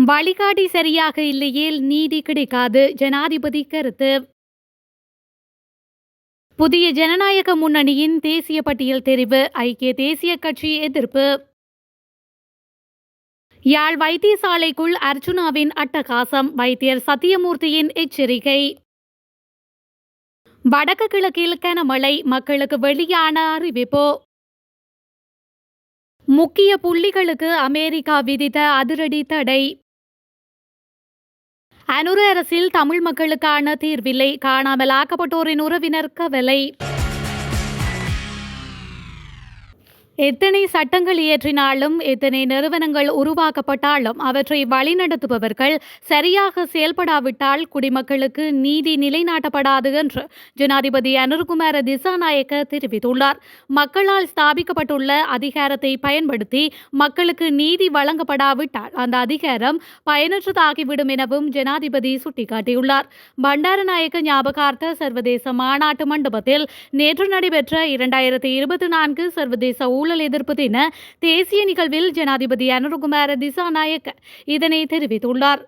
வழிகாட்டி சரியாக இல்லையேல் நீதி கிடைக்காது ஜனாதிபதி கருத்து. புதிய ஜனநாயக முன்னணியின் தேசிய பட்டியல் தெரிவு. ஐக்கிய தேசிய கட்சி எதிர்ப்பு. யாழ் வைத்தியசாலைக்குள் அர்ச்சுனாவின் அட்டகாசம். வைத்தியர் சத்தியமூர்த்தியின் எச்சரிக்கை. வடக்கு கிழக்கில் கனமழை. மக்களுக்கு வெளியான அறிவிப்பு. முக்கிய புள்ளிகளுக்கு அமெரிக்கா விதித்த அதிரடி தடை. அனுர அரசில் தமிழ் மக்களுக்கான தீர்வில்லை. காணாமல் ஆக்கப்பட்டோரின் உறவினர் கவலை. எத்தனை சட்டங்கள் இயற்றினாலும் எத்தனை நிறுவனங்கள் உருவாக்கப்பட்டாலும் அவற்றை வழிநடத்துபவர்கள் சரியாக செயல்படாவிட்டால் குடிமக்களுக்கு நீதி நிலைநாட்டப்படாது என்று ஜனாதிபதி அனுர்குமார திசாநாயக்க தெரிவித்துள்ளார். மக்களால் ஸ்தாபிக்கப்பட்டுள்ள அதிகாரத்தை பயன்படுத்தி மக்களுக்கு நீதி வழங்கப்படாவிட்டால் அந்த அதிகாரம் பயனற்றதாகிவிடும் எனவும் ஜனாதிபதி சுட்டிக்காட்டியுள்ளார். பண்டாரநாயக்க ஞாபகார்த்த சர்வதேச மாநாட்டு மண்டபத்தில் நேற்று நடைபெற்ற 2024 சர்வதேச ஊழல் எதிர்ப்பு தின தேசிய நிகழ்வில் ஜனாதிபதி அனுர்குமார திசாநாயக்க இதனை தெரிவித்துள்ளார்.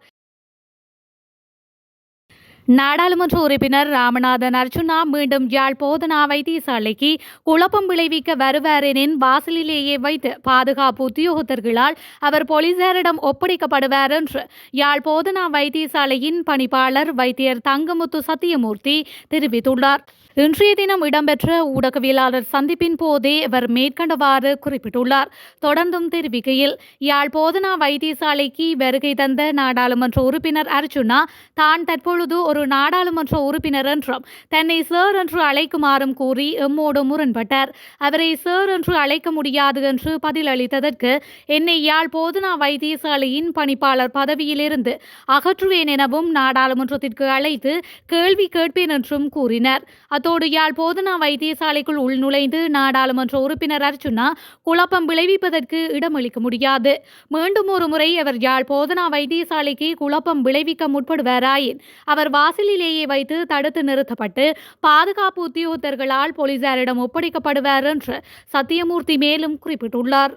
நாடாளுமன்ற உறுப்பினர் ராமநாதன் அர்ச்சுனா மீண்டும் யாழ் போதனா வைத்தியசாலைக்கு குழப்பம் விளைவிக்க வருவார் எனின் வாசலிலேயே வைத்து பாதுகாப்பு உத்தியோகத்தர்களால் அவர் போலீசாரிடம் ஒப்படைக்கப்படுவார் என்று யாழ் போதனா வைத்தியசாலையின் பணிப்பாளர் வைத்தியர் தங்கமுத்து சத்தியமூர்த்தி தெரிவித்துள்ளார். இன்றைய தினம் இடம்பெற்ற ஊடகவியலாளர் சந்திப்பின் போதே அவர் மேற்கண்டவாறு குறிப்பிட்டுள்ளார். தொடர்ந்தும் தெரிவிக்கையில், யாழ் போதனா வைத்தியசாலைக்கு வருகை தந்த நாடாளுமன்ற உறுப்பினர் அர்ச்சுனா தான் தற்பொழுது ஒரு நாடாளுமன்ற உறுப்பினர் என்றும் தன்னை சார் என்று அழைக்குமாறும் கூறி எம்மோடு முரண்பட்டார். அவரை சார் என்று அழைக்க முடியாது என்று பதிலளித்ததற்கு என்னை யாழ் போதனா வைத்தியசாலையின் பணிப்பாளர் பதவியிலிருந்து அகற்றுவேன் எனவும் நாடாளுமன்றத்திற்கு அழைத்து கேள்வி கேட்பேன் என்றும் கூறினார். அத்தோடு யாழ் போதனா வைத்தியசாலைக்குள் உள்நுழைந்து நாடாளுமன்ற உறுப்பினர் அர்ச்சுனா குழப்பம் விளைவிப்பதற்கு இடமளிக்க முடியாது. மீண்டும் ஒரு முறை அவர் யாழ் போதனா வைத்தியசாலைக்கு குழப்பம் விளைவிக்க முற்படுவாராயின் அவர் வாசலிலேயே வைத்து தடுத்து நிறுத்தப்பட்டு பாதுகாப்பு உத்தியோகத்தர்களால் போலீசாரிடம் ஒப்படைக்கப்படுவார் என்று சத்தியமூர்த்தி மேலும் குறிப்பிட்டுள்ளார்.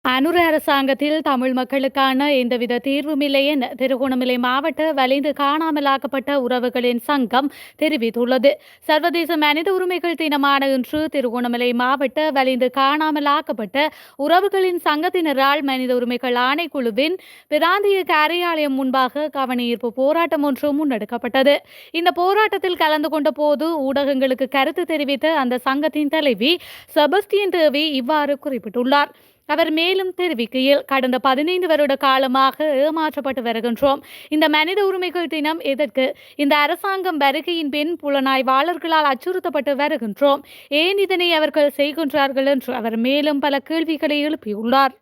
அனுர அரசாங்கத்தில் தமிழ் மக்களுக்கான எந்தவித தீர்வுமில்லை என திருகோணமலை மாவட்ட வலிந்து காணாமலாக்கப்பட்ட உறவுகளின் சங்கம் தெரிவித்துள்ளது. சர்வதேச மனித உரிமைகள் தினமான இன்று திருகோணமலை மாவட்ட வலிந்து காணாமலாக்கப்பட்ட உறவுகளின் சங்கத்தினரால் மனித உரிமைகள் ஆணைக்குழுவின் பிராந்திய காரியாலயம் முன்பாக கவனஈர்ப்பு போராட்டம் ஒன்று முன்னெடுக்கப்பட்டது. இந்த போராட்டத்தில் கலந்து கொண்ட போது ஊடகங்களுக்கு கருத்து தெரிவித்த அந்த சங்கத்தின் தலைவி செபஸ்டியன் தேவி இவ்வாறு குறிப்பிட்டுள்ளார். அவர் மேலும் தெரிவிக்கையில், கடந்த 15 வருட காலமாக ஏமாற்றப்பட்டு வருகின்றோம். இந்த மனித உரிமைகள் தினம் எதற்கு? இந்த அரசாங்கம் வருகையின் பின் புலனாய்வாளர்களால் அச்சுறுத்தப்பட்டு வருகின்றோம். ஏன் இதனை அவர்கள் செய்கின்றார்கள் என்று அவர் மேலும் பல கேள்விகளை எழுப்பியுள்ளார்.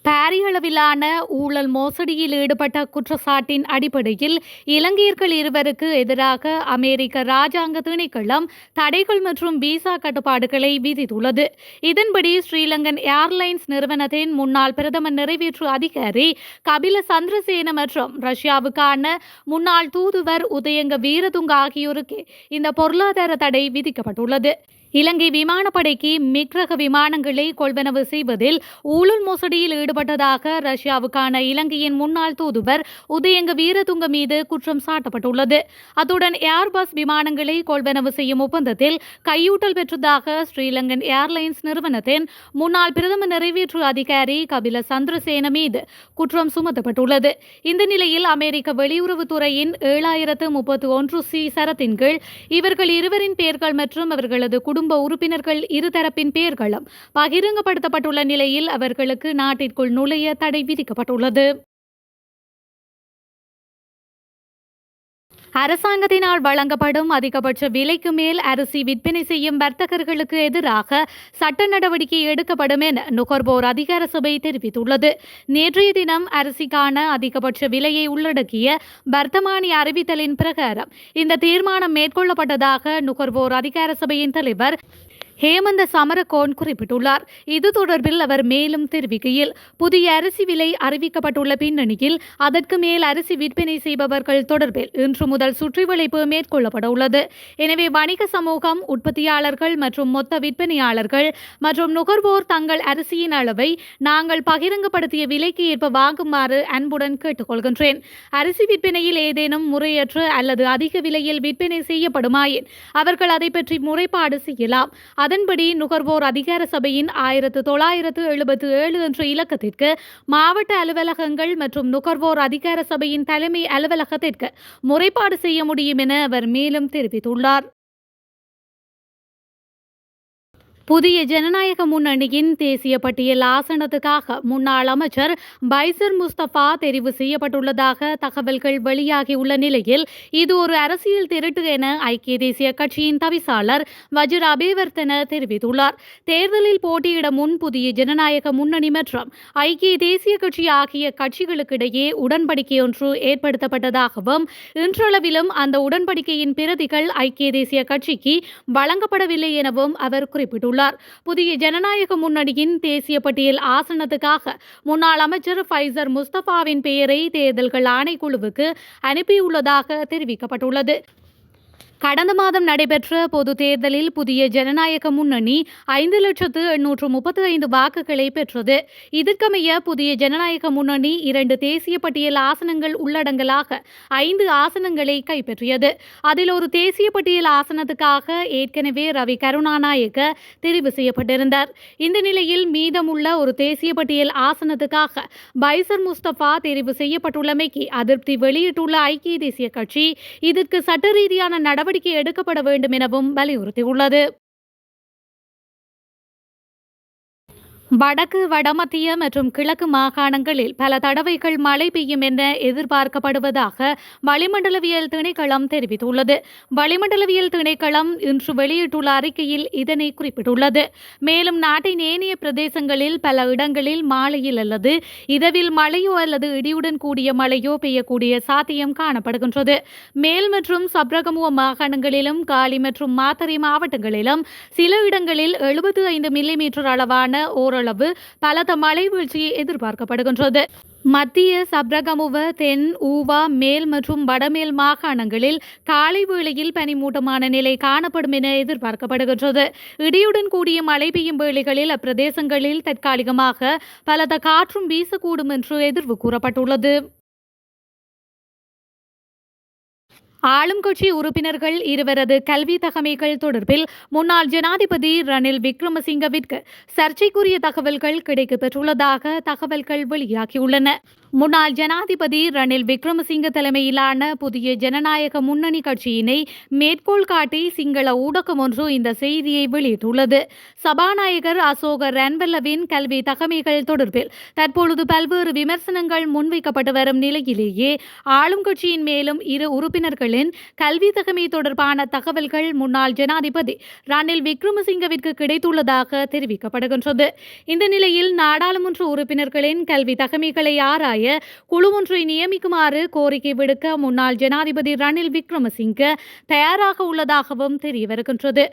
பாரியளவிலான ஊழல் மோசடியில் ஈடுபட்ட குற்றச்சாட்டின் அடிப்படையில் இலங்கையர்கள் இருவருக்கு எதிராக அமெரிக்க இராஜாங்க திணைக்களம் தடைகள் மற்றும் விசா கட்டுப்பாடுகளை விதித்துள்ளது. இதன்படி ஸ்ரீலங்கன் ஏர்லைன்ஸ் நிறுவனத்தின் முன்னாள் பிரதம நிறைவேற்று அதிகாரி கபில சந்திரசேன மற்றும் ரஷ்யாவுக்கான முன்னாள் தூதுவர் உதயங்க வீரதுங்க ஆகியோருக்கு இந்த பொருளாதார தடை விதிக்கப்பட்டுள்ளது. இலங்கை விமானப்படைக்கு மிக் ரக விமானங்களை கொள்வனவு செய்வதில் ஊழல் மோசடியில் ஈடுபட்டதாக ரஷ்யாவுக்கான இலங்கையின் முன்னாள் தூதுவர் உதயங்க வீரதுங்க மீது குற்றம் சாட்டப்பட்டுள்ளது. அத்துடன் ஏர்பஸ் விமானங்களை கொள்வனவு செய்யும் ஒப்பந்தத்தில் கையூட்டல் பெற்றதாக ஸ்ரீலங்கன் ஏர்லைன்ஸ் நிறுவனத்தின் முன்னாள் பிரதம நிறைவேற்று அதிகாரி கபில சந்திரசேன மீது குற்றம் சுமத்தப்பட்டுள்ளது. இந்த நிலையில் அமெரிக்க வெளியுறவுத்துறையின் 7031C சரத்தின் கீழ் இவர்கள் இருவரின் பெயர்கள் மற்றும் அவர்களது குடும்ப உறுப்பினர்கள் இருதரப்பின் பெயர்களும் பகிரங்கப்படுத்தப்பட்டுள்ள நிலையில் அவர்களுக்கு நாட்டிற்குள் நுழைய தடை விதிக்கப்பட்டுள்ளது. அரசாங்கத்தினால் வழங்கப்படும் அதிகபட்ச விலைக்கு மேல் அரிசி விற்பனை செய்யும் வர்த்தகர்களுக்கு எதிராக சட்ட நடவடிக்கை எடுக்கப்படும் என நுகர்வோர் அதிகார சபை தெரிவித்துள்ளது. நேற்றைய தினம் அரிசிக்கான அதிகபட்ச விலையை உள்ளடக்கிய வர்த்தமானி அறிவித்தலின் பிரகாரம் இந்த தீர்மானம் மேற்கொள்ளப்பட்டதாக நுகர்வோர் அதிகார சபையின் தலைவர் ஹேமந்த சமரகோன் குறிப்பிட்டுள்ளார். இது தொடர்பில் அவர் மேலும் தெரிவிக்கையில், புதிய அரிசி விலை அறிவிக்கப்பட்டுள்ள பின்னணியில் அதற்கு மேல் அரிசி விற்பனை செய்பவர்கள் தொடர்பில் இன்று முதல் சுற்றிவளைப்பு மேற்கொள்ளப்பட உள்ளது. எனவே வணிக சமூகம், உற்பத்தியாளர்கள் மற்றும் மொத்த விற்பனையாளர்கள் மற்றும் நுகர்வோர் தங்கள் அரிசியின் அளவை நாங்கள் பகிரங்கப்படுத்திய விலைக்கு ஏற்ப வாங்குமாறு அன்புடன் கேட்டுக்கொள்கின்றேன். அரிசி விற்பனையில் ஏதேனும் முறையற்ற அல்லது அதிக விலையில் விற்பனை செய்யப்படுமாயின் அவர்கள் அதை பற்றி முறைப்பாடு செய்யலாம். அதன்படி நுகர்வோர் அதிகார சபையின் 1977 என்ற இலக்கத்திற்கு மாவட்ட அலுவலகங்கள் மற்றும் நுகர்வோர் அதிகார சபையின் தலைமை அலுவலகத்திற்கு முறைப்பாடு செய்ய முடியும் என அவர் மேலும் தெரிவித்துள்ளார். புதிய ஜனநாயக முன்னணியின் தேசிய பட்டியல் ஆசனத்துக்காக முன்னாள் அமைச்சர் பைசர் முஸ்தபா தெரிவு செய்யப்பட்டுள்ளதாக தகவல்கள் வெளியாகியுள்ள நிலையில் இது ஒரு அரசியல் திருட்டு என ஐக்கிய தேசிய கட்சியின் தவிசாளர் வஜிர அபேவர்த்தன தெரிவித்துள்ளார். தேர்தலில் போட்டியிட முன் புதிய ஜனநாயக முன்னணி மற்றும் ஐக்கிய தேசிய கட்சி ஆகிய கட்சிகளுக்கிடையே உடன்படிக்கை ஒன்று ஏற்படுத்தப்பட்டதாகவும் இன்றளவிலும் அந்த உடன்படிக்கையின் பிரதிகள் ஐக்கிய தேசிய கட்சிக்கு வழங்கப்படவில்லை எனவும் அவர் குறிப்பிட்டுள்ளார். புதிய ஜனநாயக முன்னணியின் தேசிய பட்டியல் ஆசனத்துக்காக முன்னாள் அமைச்சர் பைசர் முஸ்தபாவின் பெயரை தேர்தல்கள் ஆணைக்குழுவுக்கு அனுப்பியுள்ளதாக தெரிவிக்கப்பட்டுள்ளது. கடந்த மாதம் நடைபெற்ற பொது தேர்தலில் புதிய ஜனநாயக முன்னணி 5,835 வாக்குகளை பெற்றது. இதற்கமைய புதிய ஜனநாயக முன்னணி 2 தேசிய பட்டியல் ஆசனங்கள் உள்ளடங்கலாக 5 ஆசனங்களை கைப்பற்றியது. அதில் ஒரு தேசிய பட்டியல் ஆசனத்துக்காக ஏற்கனவே ரவி கருணாநாயக்க தெரிவு செய்யப்பட்டிருந்தார். இந்த நிலையில் மீதமுள்ள ஒரு தேசிய பட்டியல் ஆசனத்துக்காக பைசர் முஸ்தபா தெரிவு செய்யப்பட்டுள்ளமைக்கு அதிருப்தி வெளியிட்டுள்ள ஐக்கிய தேசிய கட்சி இதற்கு சட்ட ரீதியான நடவடிக்கை எடுக்கப்பட வேண்டும் எனவும் வலியுறுத்தியுள்ளது. வடக்கு, வடமத்திய மற்றும் கிழக்கு மாகாணங்களில் பல தடவைகள் மழை பெய்யும் என எதிர்பார்க்கப்படுவதாக வளிமண்டலவியல் திணைக்களம் தெரிவித்துள்ளது. வளிமண்டலவியல் திணைக்களம் இன்று வெளியிட்டுள்ள அறிக்கையில் இதனை குறிப்பிட்டுள்ளது. மேலும் நாட்டின் ஏனைய பிரதேசங்களில் பல இடங்களில் மாலையில் அல்லது இரவில் மழையோ அல்லது இடியுடன் கூடிய மழையோ பெய்யக்கூடிய சாத்தியம் காணப்படுகின்றது. மேல் மற்றும் சப்ரகமுவ மாகாணங்களிலும் காலி மற்றும் மாத்தறை மாவட்டங்களிலும் சில இடங்களில் 75 மில்லிமீட்டர் அளவான ஓரளவு பலத்த மழை வீழ்ச்சி எதிர்பார்க்கப்படுகின்றது. மத்திய, சப்ரகமுவ, தென், ஊவா, மேல் மற்றும் வடமேல் மாகாணங்களில் காலை வேளையில் பனிமூட்டமான நிலை காணப்படும் என எதிர்பார்க்கப்படுகின்றது. இடியுடன் கூடிய மழை பெய்யும் வேளைகளில் அப்பிரதேசங்களில் தற்காலிகமாக பலத்த காற்றும் வீசக்கூடும் என்று எதிர்வு கூறப்பட்டுள்ளது. ஆளும் கட்சி உறுப்பினர்கள் இருவரது கல்வி தகமைகள் தொடர்பில் முன்னாள் ஜனாதிபதி ரணில் விக்ரமசிங்கவிற்கு சர்ச்சைக்குரிய தகவல்கள் கிடைக்கப்பெற்றுள்ளதாக தகவல்கள் வெளியாகியுள்ளன. முன்னாள் ஜனாதிபதி ரணில் விக்ரமசிங்க தலைமையிலான புதிய ஜனநாயக முன்னணி கட்சியினை மேற்கோள் காட்டி சிங்கள ஊடகம் ஒன்று இந்த செய்தியை வெளியிட்டுள்ளது. சபாநாயகர் அசோக ரன்வல்லவின் கல்வி தகமைகள் தொடர்பில் தற்பொழுது பல்வேறு விமர்சனங்கள் முன்வைக்கப்பட்டு வரும் நிலையிலேயே ஆளும் கட்சியின் மேலும் 2 உறுப்பினர்கள் கல்வி தகமை தொடர்பான தகவல்கள் முன்னாள் ஜனாதிபதி ரணில் விக்ரமசிங்கவிற்கு கிடைத்துள்ளதாக தெரிவிக்கப்படுகின்றது. இந்த நிலையில் நாடாளுமன்ற உறுப்பினர்களின் கல்வி தகமைகளை ஆராய குழு ஒன்றை நியமிக்குமாறு கோரிக்கை விடுக்க முன்னாள் ஜனாதிபதி ரணில் விக்ரமசிங்க தயாராக உள்ளதாகவும் தெரிய வருகின்றது.